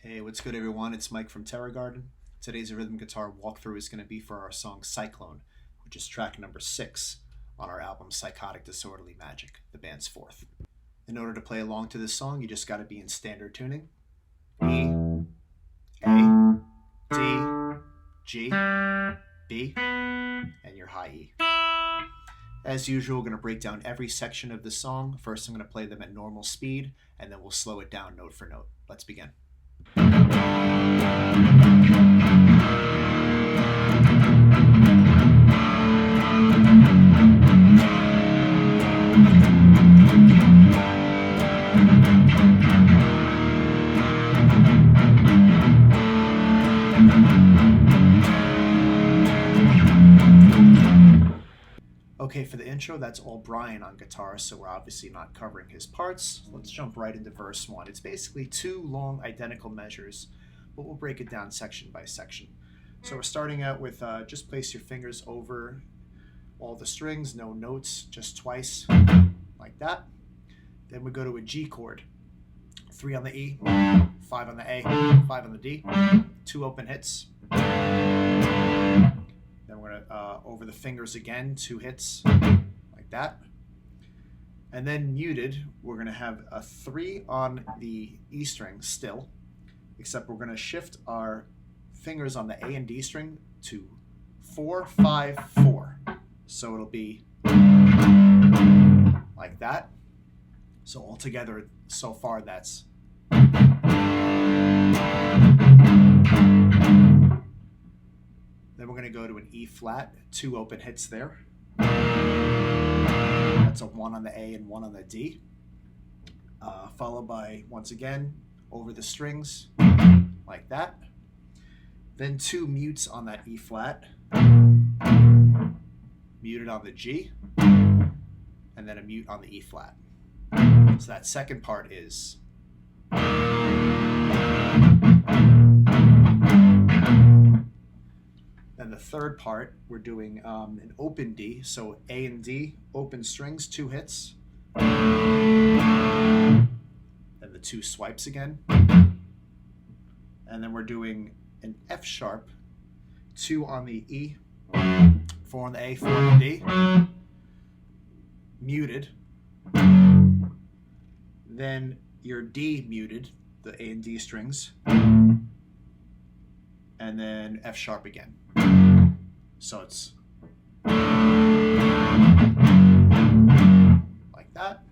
Hey, what's good, everyone? It's Mike from Terror Garden. Today's rhythm guitar walkthrough is going to be for our song Cyclone, which is track number 6 on our album Psychotic, Disorderly Magic, the band's fourth. In order to play along to this song, you just got to be in standard tuning. E, A, D, G, B, and your high E. As usual, we're going to break down every section of the song. First, I'm going to play them at normal speed, and then we'll slow it down note for note. Let's begin. Okay, for the intro, that's all Brian on guitar, so we're obviously not covering his parts. Let's jump right into verse 1. It's basically 2 long identical measures, but we'll break it down section by section. So we're starting out with just place your fingers over all the strings, no notes, just twice, like that. Then we go to a G chord. 3 on the E, 5 on the A, 5 on the D, 2 open hits. Then we're going to, over the fingers again, 2 hits, like that. And then muted, we're going to have a 3 on the E string still, except we're going to shift our fingers on the A and D string to 4, 5, 4. So it'll be like that. So altogether, so far, that's... Then we're going to go to an E flat, 2 open hits there. That's a 1 on the A and 1 on the D. Followed by, once again, over the strings, like that. Then 2 mutes on that E flat. Muted on the G. And then a mute on the E flat. So that second part is... And the third part, we're doing an open D, so A and D, open strings, 2 hits. Then the 2 swipes again. And then we're doing an F sharp, 2 on the E, 4 on the A, 4 on the D, muted. Then your D muted, the A and D strings. And then F sharp again. So it's like that.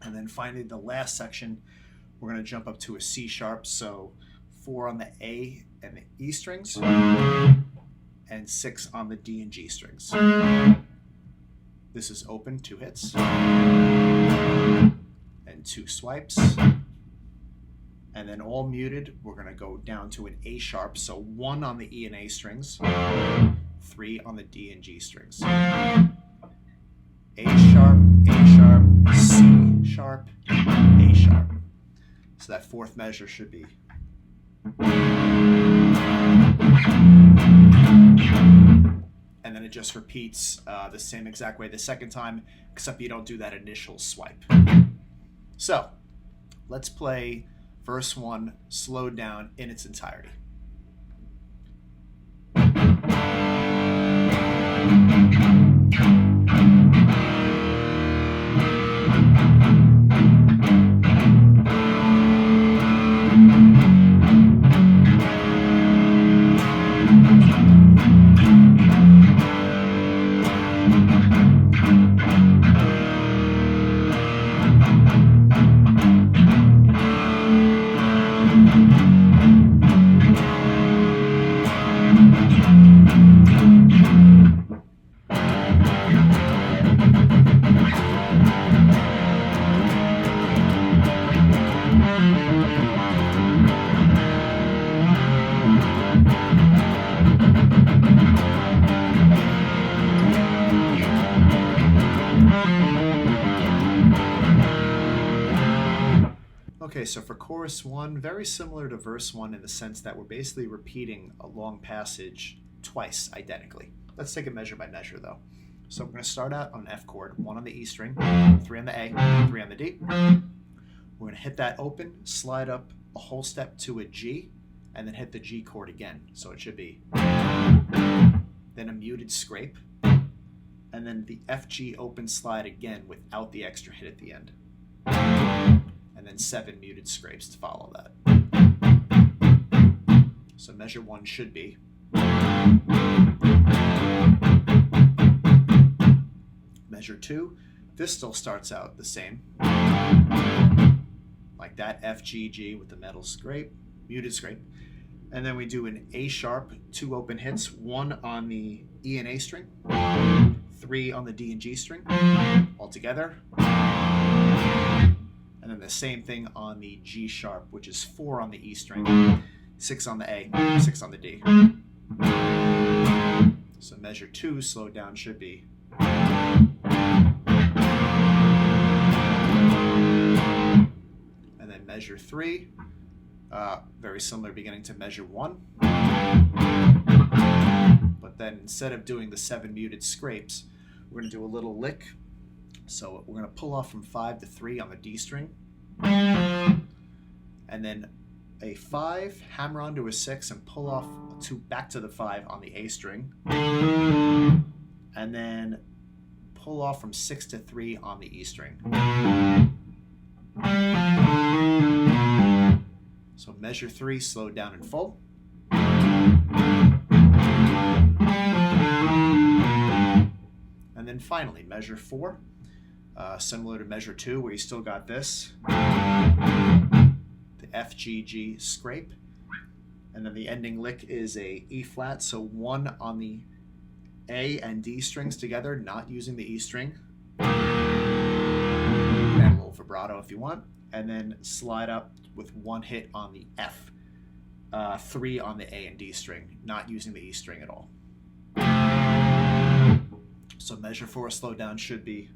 And then finally the last section, we're going to jump up to a C sharp. So 4 on the A and the E strings and 6 on the D and G strings. This is open, 2 hits and 2 swipes. And then all muted, we're going to go down to an A sharp. So 1 on the E and A strings, 3 on the D and G strings. A sharp, C sharp, A sharp. So that fourth measure should be. And then it just repeats the same exact way the second time, except you don't do that initial swipe. So let's play verse 1 slowed down in its entirety. Okay, so for chorus 1, very similar to verse 1 in the sense that we're basically repeating a long passage twice identically. Let's take it measure by measure though. So we're going to start out on an F chord, 1 on the E string, 3 on the A, 3 on the D. We're going to hit that open, slide up a whole step to a G, and then hit the G chord again. So it should be then a muted scrape, and then the F G open slide again without the extra hit at the end, and then 7 muted scrapes to follow that. So measure 1 should be. Measure 2, this still starts out the same, like that, F, G, G with the metal scrape, muted scrape. And then we do an A sharp, 2 open hits, 1 on the E and A string, 3 on the D and G string, all together. And then the same thing on the G sharp, which is 4 on the E string, 6 on the A, 6 on the D. So measure 2 slowed down should be. And then measure 3, very similar beginning to measure 1. But then instead of doing the 7 muted scrapes, we're going to do a little lick. So we're going to pull off from 5 to 3 on the D string. And then a 5, hammer onto a 6, and pull off back to the 5 on the A string. And then pull off from 6 to 3 on the E string. So measure 3 slowed down in full. And then finally measure 4, similar to measure 2 where you still got this, the F, G, G scrape, and then the ending lick is a E flat, so 1 on the A and D strings together, not using the E string. Add a little vibrato if you want, and then slide up with 1 hit on the F, 3 on the A and D string, not using the E string at all. So measure 4 slowed down should be.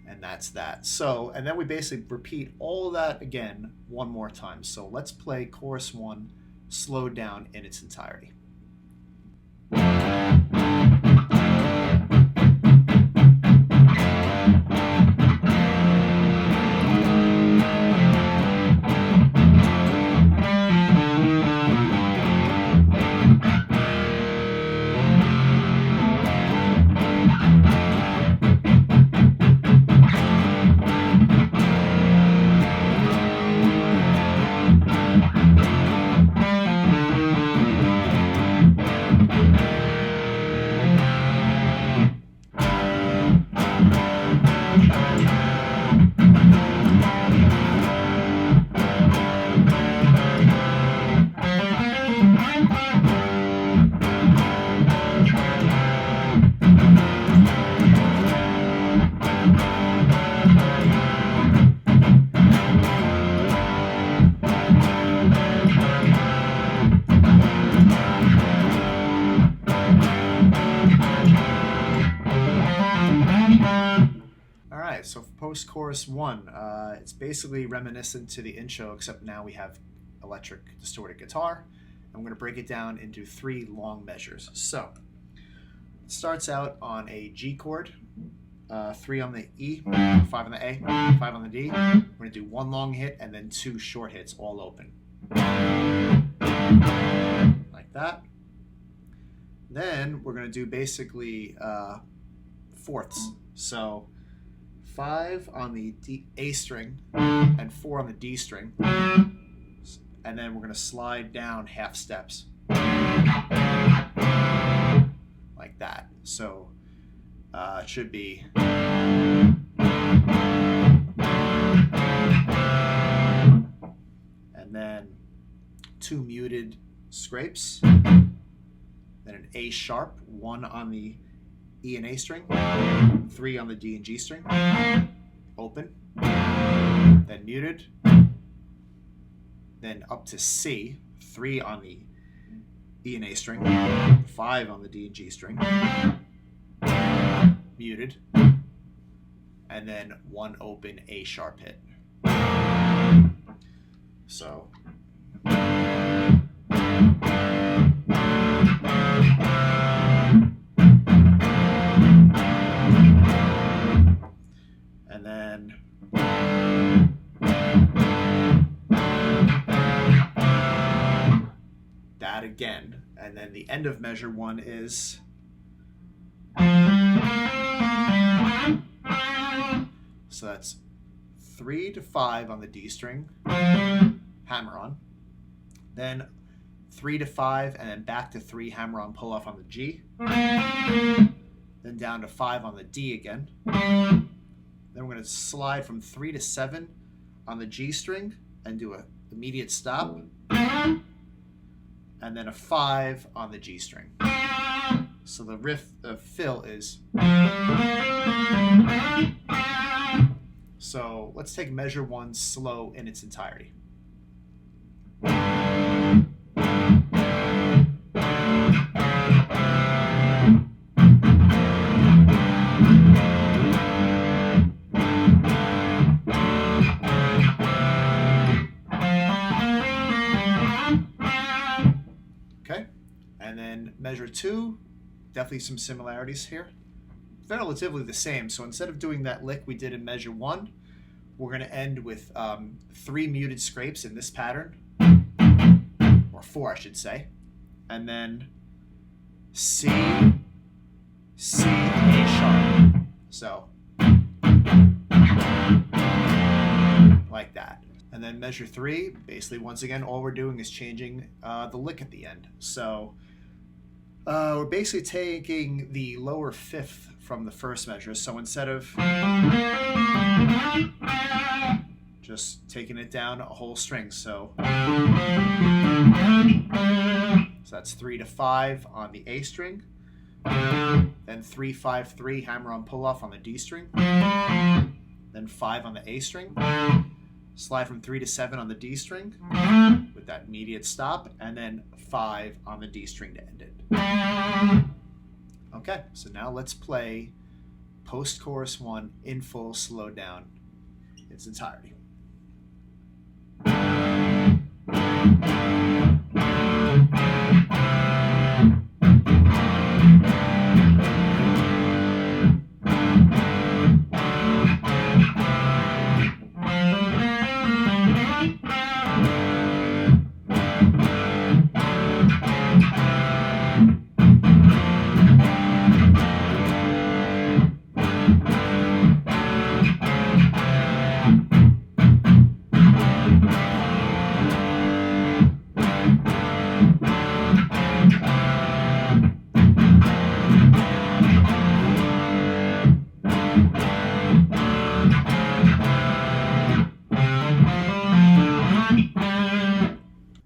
And that's that. So, and then we basically repeat all of that again one more time. So let's play chorus 1 slowed down in its entirety. So for post-chorus 1, it's basically reminiscent to the intro, except now we have electric distorted guitar. I'm going to break it down into 3 long measures. So it starts out on a G chord, 3 on the E, 5 on the A, 5 on the D. We're going to do 1 long hit and then 2 short hits, all open. Like that. Then we're going to do basically fourths. So 5 on the A string and 4 on the D string, and then we're going to slide down half steps like that. So it should be, and then 2 muted scrapes, then an A sharp, 1 on the E and A string, 3 on the D and G string, open, then muted, then up to C, 3 on the E and A string, 5 on the D and G string, muted, and then 1 open A sharp hit. So the end of measure 1 is so that's 3 to 5 on the D string, hammer on, then 3 to 5, and then back to 3, hammer on, pull off on the G, then down to 5 on the D again. Then we're going to slide from 3 to 7 on the G string and do an immediate stop, and then a 5 on the G string. So the riff, the fill is. So let's take measure 1 slow in its entirety. Okay, and then measure 2, definitely some similarities here. Relatively the same. So instead of doing that lick we did in measure 1, we're going to end with 3 muted scrapes in this pattern, or 4 I should say, and then C, C, A sharp. So like that. And then measure 3, basically once again all we're doing is changing the lick at the end. So we're basically taking the lower 5th from the first measure. So instead of just taking it down a whole string, so that's 3 to 5 on the A string, then 3, 5, 3, hammer on pull off on the D string, then 5 on the A string, slide from 3 to 7 on the D string with that immediate stop, and then 5 on the D string to end it. Okay, so now let's play post-chorus 1 in full, slowed down its entirety.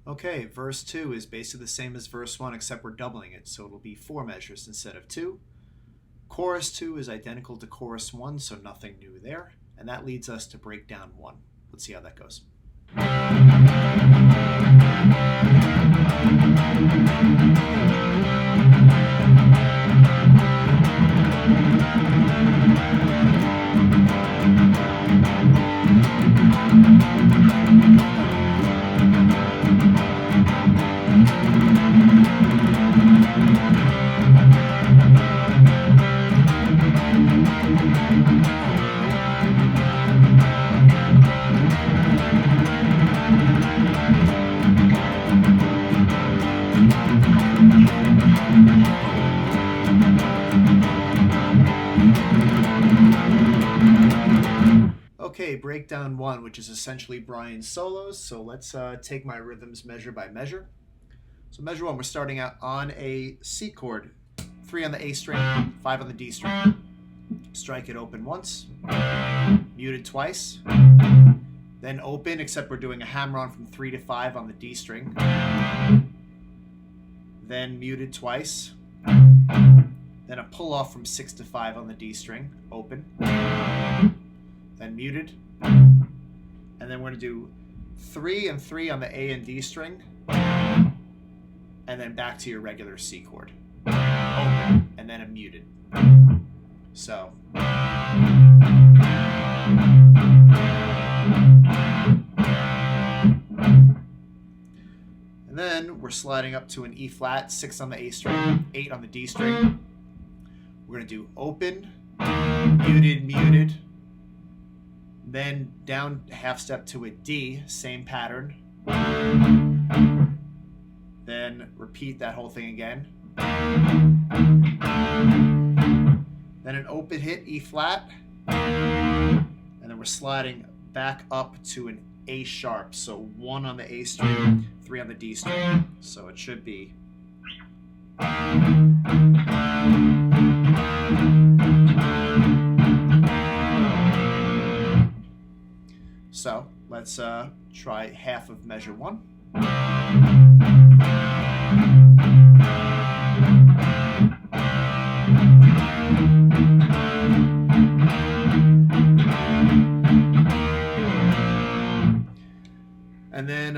Okay, verse 2 is basically the same as verse 1, except we're doubling it, so it'll be 4 measures instead of 2. Chorus 2 is identical to chorus 1, so nothing new there. And that leads us to breakdown 1. Let's see how that goes. Okay, breakdown 1, which is essentially Brian's solos. So let's take my rhythms measure by measure. So measure 1, we're starting out on a C chord, 3 on the A string, 5 on the D string. Strike it open once, muted twice, then open, except we're doing a hammer on from 3 to 5 on the D string, then muted twice, then a pull off from 6 to 5 on the D string, open, then muted, and then we're going to do 3 and 3 on the A and D string, and then back to your regular C chord, open, and then a muted. So and then we're sliding up to an E flat, 6 on the A string, 8 on the D string. We're going to do open, muted, muted, then down half step to a D, same pattern, then repeat that whole thing again. Then an open hit, E flat, and then we're sliding back up to an A sharp. So 1 on the A string, 3 on the D string. So it should be. So let's try half of measure 1. And then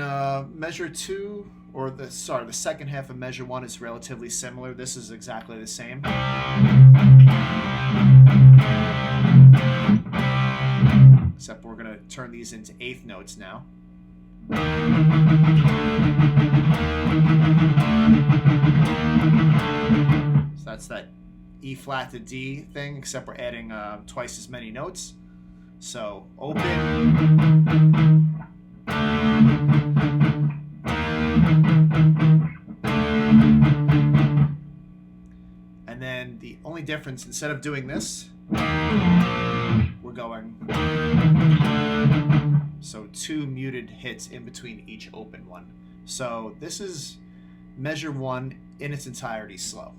measure 2, or the second half of measure 1 is relatively similar. This is exactly the same. Except we're going to turn these into eighth notes now. So that's that E flat to D thing, except we're adding twice as many notes. So open. And then the only difference, instead of doing this, we're going. So 2 muted hits in between each open one. So this is measure 1 in its entirety slow.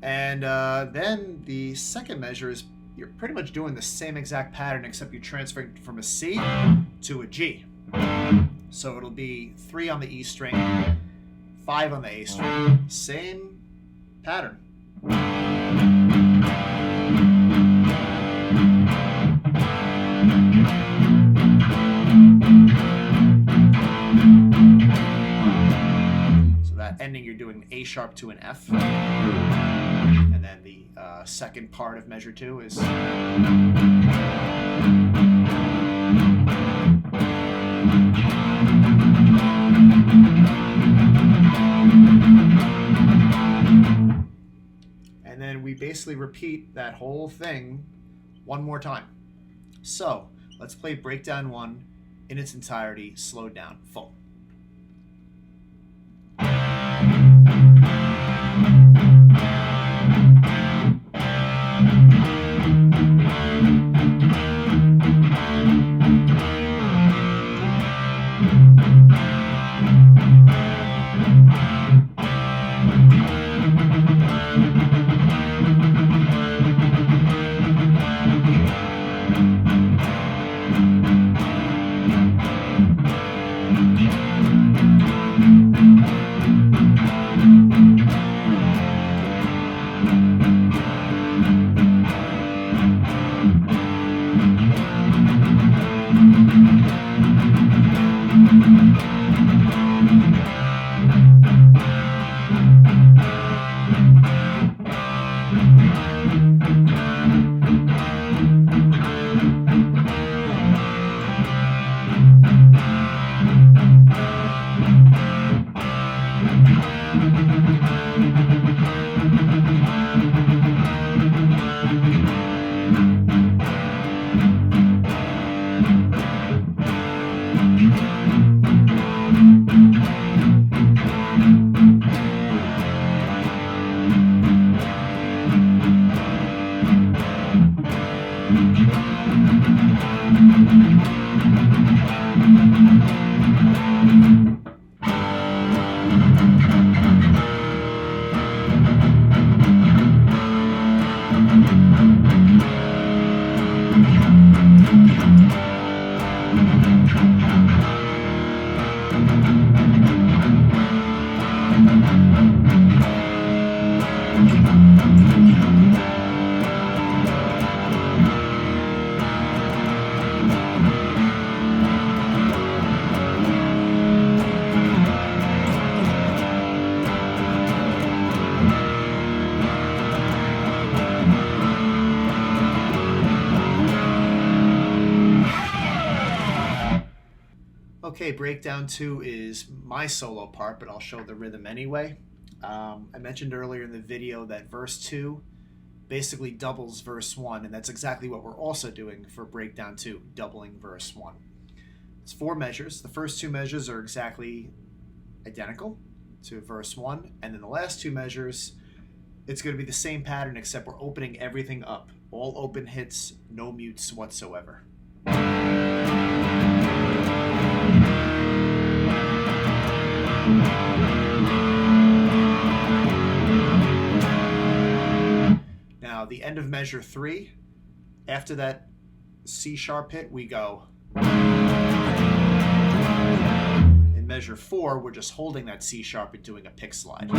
And then the second measure is you're pretty much doing the same exact pattern, except you're transferring from a C to a G. So it'll be 3 on the E string, 5 on the A string, same pattern. So that ending, you're doing A sharp to an F. And then the second part of measure 2 is. And then we basically repeat that whole thing one more time. So let's play breakdown 1 in its entirety, slowed down, full. Okay, breakdown 2 is my solo part, but I'll show the rhythm anyway. I mentioned earlier in the video that verse 2 basically doubles verse 1, and that's exactly what we're also doing for breakdown 2, doubling verse 1. It's 4 measures. The first 2 measures are exactly identical to verse 1, and then the last 2 measures, it's going to be the same pattern except we're opening everything up. All open hits, no mutes whatsoever. Now, the end of measure 3, after that C sharp hit, we go. In measure 4, we're just holding that C sharp and doing a pick slide.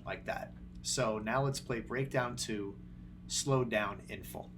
Like that. So now let's play breakdown 2, slowed down in full.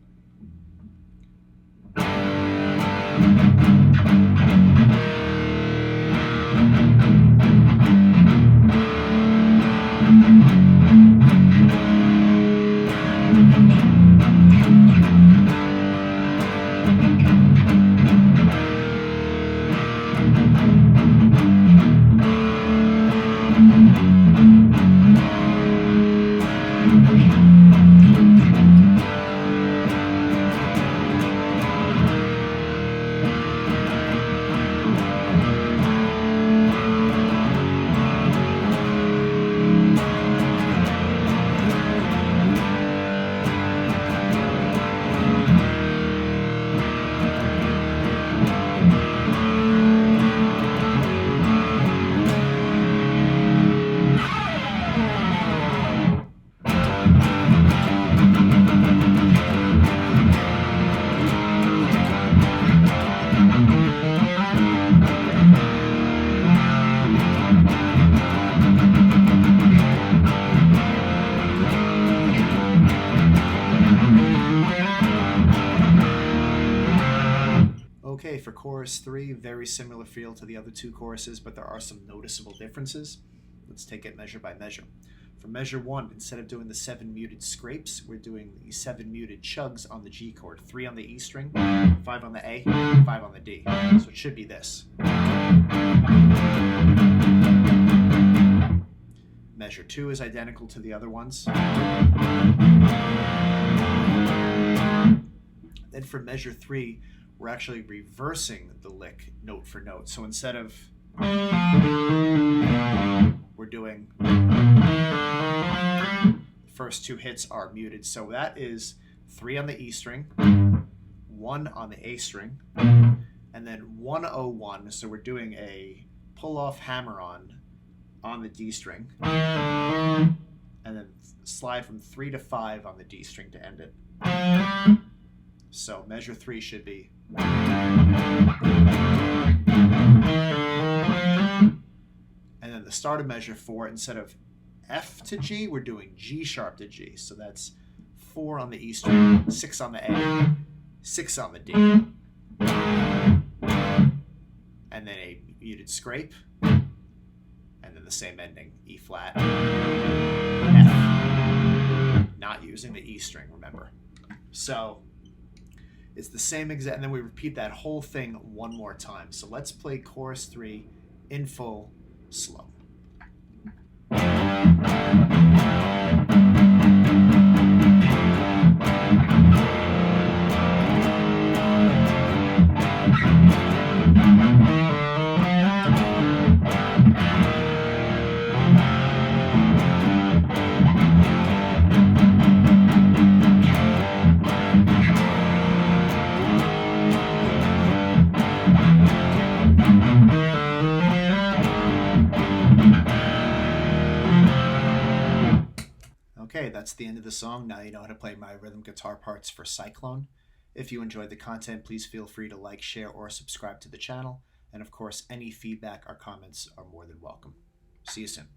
Okay, for chorus 3, very similar feel to the other 2 choruses, but there are some noticeable differences. Let's take it measure by measure. For measure 1, instead of doing the 7 muted scrapes, we're doing the 7 muted chugs on the G chord. 3 on the E string, 5 on the A, 5 on the D. So it should be this. Measure 2 is identical to the other ones. Then for measure 3, we're actually reversing the lick note for note. So instead of, we're doing, the first 2 hits are muted. So that is 3 on the E string, 1 on the A string, and then 101. So we're doing a pull-off hammer-on the D string, and then slide from 3 to 5 on the D string to end it. So measure 3 should be. And then the start of measure 4, instead of F to G, we're doing G sharp to G. So that's 4 on the E string, 6 on the A, 6 on the D. And then a muted scrape. And then the same ending, E flat, F. Not using the E string, remember. So it's the same exact, and then we repeat that whole thing one more time. So let's play chorus 3 in full, slow. Okay, that's the end of the song. Now you know how to play my rhythm guitar parts for Cyclone. If you enjoyed the content, please feel free to like, share, or subscribe to the channel. And of course, any feedback or comments are more than welcome. See you soon.